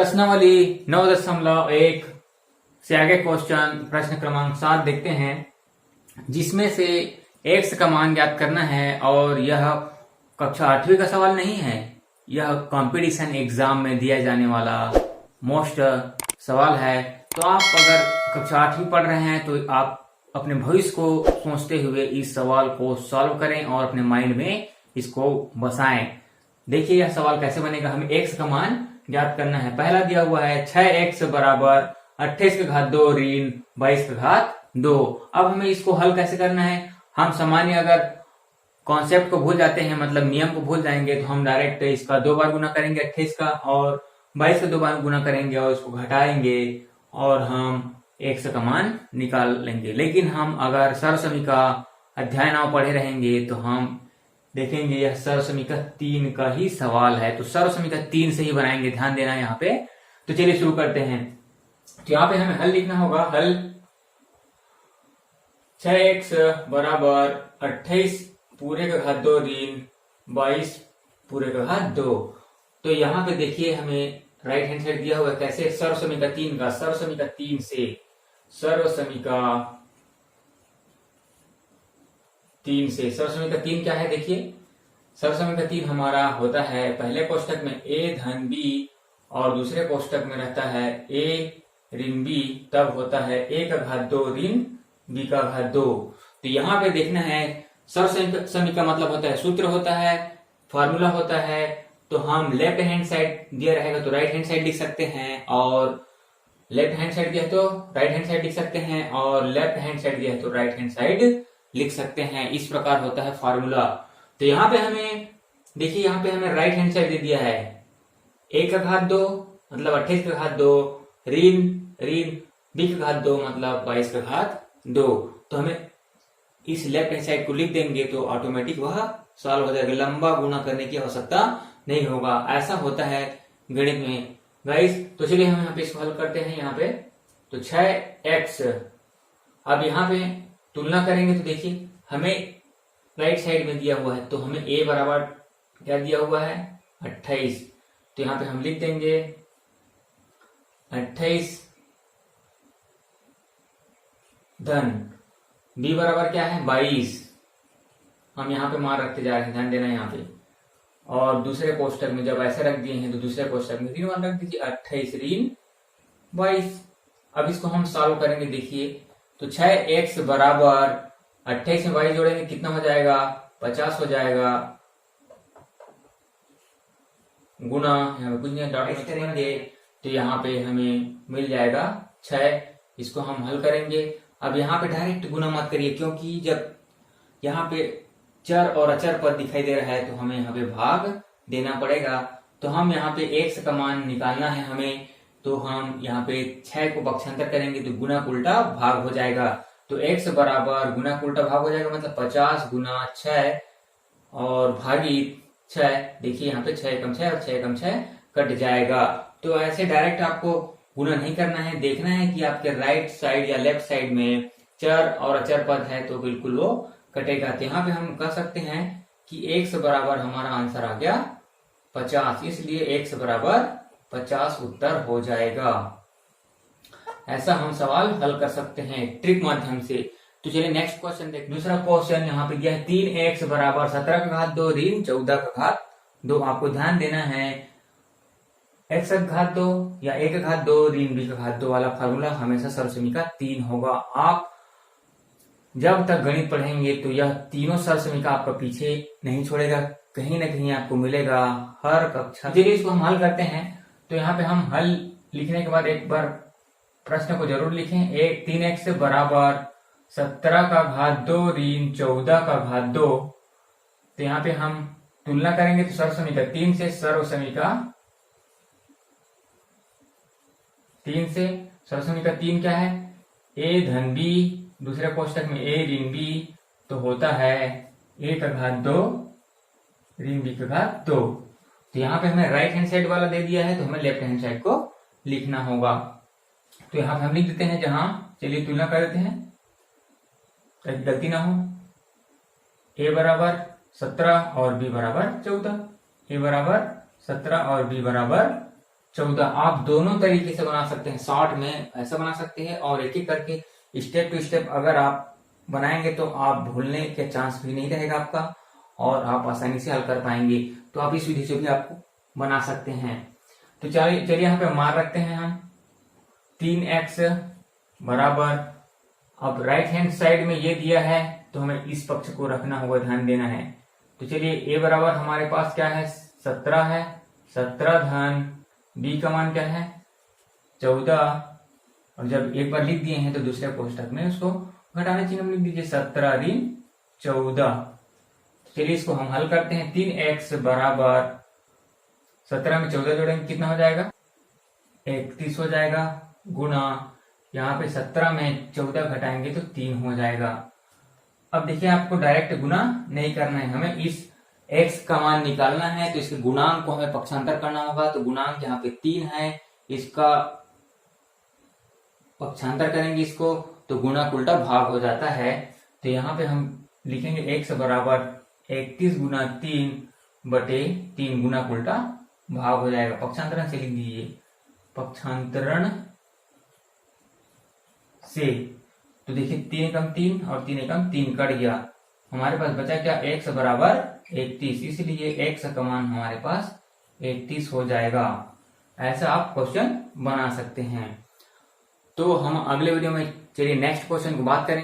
प्रश्नावली 9.1 से आगे क्वेश्चन प्रश्न क्रमांक 7 देखते हैं, जिसमें से x का मान ज्ञात करना है। और यह कक्षा 8वीं का सवाल नहीं है, यह कंपटीशन एग्जाम में दिया जाने वाला मोस्ट सवाल है। तो आप अगर कक्षा 8वीं पढ़ रहे हैं तो आप अपने भविष्य को सोचते हुए इस सवाल को सॉल्व करें और अपने माइंड में इसको बसाएं। देखिए यह सवाल कैसे बनेगा। हमें x का मान ज्ञात करना है। पहला दिया हुआ है 6x बराबर 28 का घात 2 ऋण 22 का घात 2। अब हमें इसको हल कैसे करना है। हम सामान्य अगर कॉन्सेप्ट को भूल जाते हैं, मतलब नियम को भूल जाएंगे, तो हम डायरेक्ट इसका 2 बार गुना करेंगे 28 का, और 22 का 2 बार गुना करेंगे और इसको घटाएंगे और हम x का मान निकाल लेंगे। लेकिन हम अगर सरसमीका अध्याय नाम पढ़े रहेंगे तो हम देखेंगे यह सरसमीका 3 का ही सवाल है। तो सरसमीका 3 से ही बनाएंगे, ध्यान देना यहाँ पे। तो चलिए शुरू करते हैं। तो यहाँ पे हमें हल लिखना होगा। हल 6x बराबर 28 पूरे का घात 2 ऋण 22 पूरे का घात 2। तो यहाँ पे देखिए हमें राइट हैंड साइड दिया हुआ है कैसे, सर्वसमीका 3 का। सर्वसमीका 3 से सर्वसमीका 3 क्या है, देखिए सर्वसमीका 3 हमारा होता है पहले कोष्टक में a धन b और दूसरे कोष्टक में रहता है a ऋण b, तब होता है a का घात 2 ऋण b का घात 2। तो यहाँ पे देखना है सर्वसमीका मतलब होता है सूत्र होता है, फॉर्मूला होता है। तो हम लेफ्ट हैंड साइड दिया रहेगा तो राइट हैंड साइड लिख सकते हैं, और लेफ्ट हैंड साइड दिया है तो राइट हैंड साइड लिख सकते हैं, और लेफ्ट हैंड साइड दिया है तो राइट हैंड साइड लिख सकते हैं। इस प्रकार होता है फॉर्मूला। तो यहाँ पे हमें देखिए, यहाँ पे हमें राइट हैंड साइड दे दिया है a का घात 2 मतलब 28 का घात 2 ऋण ऋण b का घात 2 मतलब 22 का घात 2। तो हमें इस लेफ्ट हैंड साइड को लिख देंगे तो ऑटोमेटिक वह सॉल्व हो जाएगा, लंबा गुना करने की आवश्यकता नहीं होगा। ऐसा होता है गणित में गाइस। तो चलिए हम यहाँ पे इसको हल करते हैं। यहाँ पे तो 6x, अब यहाँ पे तुलना करेंगे तो देखिए हमें राइट साइड में दिया हुआ है, तो हमें a बराबर क्या दिया हुआ है 28। तो यहाँ पे हम लिख देंगे 28 धन b बराबर क्या है 22। हम यहाँ पे मान रखते जा रहे हैं, ध्यान देना यहाँ पे। और दूसरे कोष्टक में जब ऐसे रख दिए हैं तो दूसरे कोष्टक में ऋण मान रख दीजिए 28 ऋण 22। अब इसको हम सॉल्व करेंगे। देखिए तो 6x बराबर 28 में 22 जोड़ेंगे कितना हो जाएगा 50 हो जाएगा, गुना यहाँ पे कुछ नहीं डॉट करेंगे तो यहाँ पे हमें मिल जाएगा 6। इसको हम हल करेंगे। अब यहाँ पे डायरेक्ट गुना मत करिए, क्योंकि जब यहाँ पे चर और अचर पद दिखाई दे रहा है तो हमें यहाँ पे भाग देना पड़ेगा। तो हम यहाँ पे x का मान निकालना है हमें, तो हम यहाँ पे 6 को पक्षांतर करेंगे तो गुना उल्टा भाग हो जाएगा। तो x बराबर गुना उल्टा भाग हो जाएगा, मतलब 50 गुना 6 और भागित 6। देखिए यहाँ पे 6 एकम 6 और 6 एकम 6 कट जाएगा। तो ऐसे डायरेक्ट आपको गुना नहीं करना है, देखना है कि आपके राइट साइड या लेफ्ट साइड में चर और अचर पद है तो बिल्कुल वो कटेगा। तो यहाँ पे हम कह सकते हैं कि x बराबर हमारा आंसर आ गया 50, इसलिए x बराबर 50 उत्तर हो जाएगा। ऐसा हम सवाल हल कर सकते हैं ट्रिक माध्यम से। तो चलिए नेक्स्ट क्वेश्चन देखते हैं। दूसरा क्वेश्चन यहाँ पे दिया है 3x बराबर 17 का घात 2 ऋण 14 का घात 2। आपको ध्यान देना है x का घात 2 या a का घात 2 ऋण b का घात 2 वाला फार्मूला हमेशा सर्वसमीका 3 होगा। आप जब तक गणित पढ़ेंगे तो यह तीनों सर्वसमीका आपका पीछे नहीं छोड़ेगा, कहीं ना कहीं आपको मिलेगा हर कक्षा। चलिए इसको हम हल करते हैं। तो यहाँ पे हम हल लिखने के बाद एक बार प्रश्न को जरूर लिखें। 3x बराबर 17 का घात 2 ऋण 14 का घात 2। तो यहाँ पे हम तुलना करेंगे तो सर्वसमीका 3 से सर्वसमीका 3 क्या है a धन b, दूसरे कोष्टक में a ऋण b, तो होता है a का घात 2 ऋण b का घात 2। तो यहाँ पे हमें राइट हैंड साइड वाला दे दिया है तो हमें लेफ्ट हैंड साइड को लिखना होगा। तो यहाँ पे हम लिख देते हैं जहां, चलिए तुलना कर देते हैं ताकि गलती ना हो। a बराबर 17 और b बराबर 14, a बराबर 17 और b बराबर 14। आप दोनों तरीके से बना सकते हैं, शॉर्ट में ऐसा बना सकते हैं और एक एक करके स्टेप टू स्टेप अगर आप बनाएंगे तो आप भूलने के चांस भी नहीं रहेगा आपका और आप आसानी से हल कर पाएंगे। तो आप इस विधि से भी आपको बना सकते हैं। तो चलिए यहाँ पे मान रखते हैं हम 3x बराबर, अब राइट हैंड साइड में ये दिया है तो हमें इस पक्ष को रखना होगा, ध्यान देना है। तो चलिए a बराबर हमारे पास क्या है 17 है, 17 धन b का मान क्या है 14, और जब एक बार लिख दिए हैं तो दूसरे कोष्टक में उसको घटाने चिन्ह में लिख दीजिए 17 ऋण 14। चलिए इसको हम हल करते हैं। 3x बराबर 17 में 14 जोड़ेंगे कितना हो जाएगा 31 हो जाएगा, गुणा यहाँ पे 17 में 14 घटाएंगे तो 3 हो जाएगा। अब देखिए आपको डायरेक्ट गुणा नहीं करना है, हमें इस x का मान निकालना है तो इसके गुणांक को हमें पक्षांतर करना होगा। तो गुणांक यहाँ पे 3 है, इसका पक्षांतर करेंगे इसको तो गुणा उल्टा भाग हो जाता है। तो यहाँ पे हम लिखेंगे x बराबर 31 गुना 3 बटे 3 गुना उल्टा भाग हो जाएगा। पक्षांतरण से लिख दीजिए, पक्षांतरण से। तो देखिए 3 एकम 3 और 3 एकम 3 कट गया, हमारे पास बचा क्या x बराबर 31, इसलिए x का मान हमारे पास 31 हो जाएगा। ऐसा आप क्वेश्चन बना सकते हैं। तो हम अगले वीडियो में चलिए नेक्स्ट क्वेश्चन की बात करेंगे।